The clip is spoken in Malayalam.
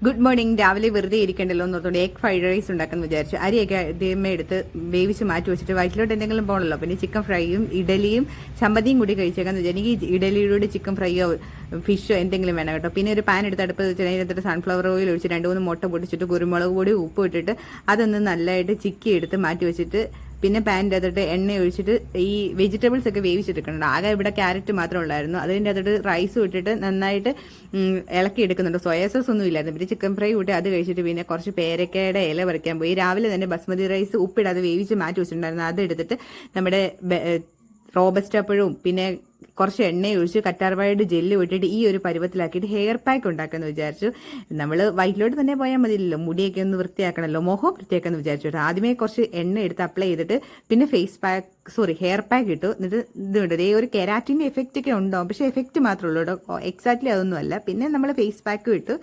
Good morning. രാവിലെ വെറുതെ ഇരിക്കണ്ടല്ലോ എന്നോർത്തോണ്ട് എഗ് ഫ്രൈഡ് റൈസ് ഉണ്ടാക്കാന്ന് വിചാരിച്ചു. അരിയൊക്കെ ഇതേമേ എടുത്ത് വേവിച്ച് മാറ്റി വെച്ചിട്ട് വയറ്റിലോട്ട് എന്തെങ്കിലും പോകണല്ലോ. പിന്നെ ചിക്കൻ ഫ്രൈയും ഇഡലിയും ചമ്മന്തിയും കൂടി കഴിച്ചേക്കാന്ന് വിചാരിച്ചു. എനിക്ക് ഇഡലിയിലൂടെ ചിക്കൻ ഫ്രൈയോ ഫിഷോ എന്തെങ്കിലും വേണം കേട്ടോ. പിന്നെ ഒരു പാൻ എടുത്ത് അടുപ്പ് വെച്ചിട്ട് അതിനകത്തിട്ട് സൺഫ്ലവർ ഓയിൽ ഒഴിച്ച് 2-3 മുട്ട പൊട്ടിച്ചിട്ട് കുരുമുളക് പൊടി ഉപ്പ് ഇട്ടിട്ട് അതൊന്ന് നല്ലതായിട്ട് ചിക്കി എടുത്ത് മാറ്റി വെച്ചിട്ട് പിന്നെ പാനിൻ്റെ അകത്തോട്ട് എണ്ണ ഒഴിച്ചിട്ട് ഈ വെജിറ്റബിൾസ് ഒക്കെ വേവിച്ചെടുക്കുന്നുണ്ട്. ആകെ ഇവിടെ ക്യാരറ്റ് മാത്രമേ ഉള്ളായിരുന്നു. അതിൻ്റെ അകത്തോട്ട് റൈസും ഇട്ടിട്ട് നന്നായിട്ട് ഇളക്കി എടുക്കുന്നുണ്ട്. സോയാ സോസ് ഒന്നും ഇല്ലായിരുന്നു. പിന്നെ ചിക്കൻ ഫ്രൈ കൂട്ടി അത് കഴിച്ചിട്ട് പിന്നെ കുറച്ച് പേരക്കയുടെ ഇല പറിക്കാൻ പോയി. രാവിലെ തന്നെ ബസ്മതി റൈസ് ഉപ്പിടാതെ വേവിച്ച് മാറ്റി വെച്ചിട്ടുണ്ടായിരുന്നു. അത് എടുത്തിട്ട് നമ്മുടെ റോബസ്റ്റ് അപ്പഴും പിന്നെ കുറച്ച് എണ്ണ ഒഴിച്ച് കറ്റാർവാഴയുടെ ജെല്ല് വിട്ടിട്ട് ഈ ഒരു പരുവത്തിലാക്കിയിട്ട് ഹെയർ പാക്ക് ഉണ്ടാക്കാമെന്ന് വിചാരിച്ചു. നമ്മൾ വയറ്റിലോട്ട് തന്നെ പോയാൽ മതിയല്ലോ, മുടിയൊക്കെ ഒന്ന് വൃത്തിയാക്കണമല്ലോ, മുഖം വൃത്തിയാക്കാമെന്ന് വിചാരിച്ചു. ആദ്യമേ കുറച്ച് എണ്ണ എടുത്ത് അപ്ലൈ ചെയ്തിട്ട് പിന്നെ ഹെയർ പാക്ക് ഇട്ടു. എന്നിട്ട് ഇതുണ്ട് ഒരു കെരാറ്റിൻ്റെ എഫക്റ്റ് ഒക്കെ ഉണ്ടാവും, പക്ഷേ എഫക്റ്റ് മാത്രമേ ഉള്ളൂ കേട്ടോ, എക്സാക്ട്ലി അതൊന്നും അല്ല. പിന്നെ നമ്മൾ ഫേസ് പാക്കും ഇട്ടു.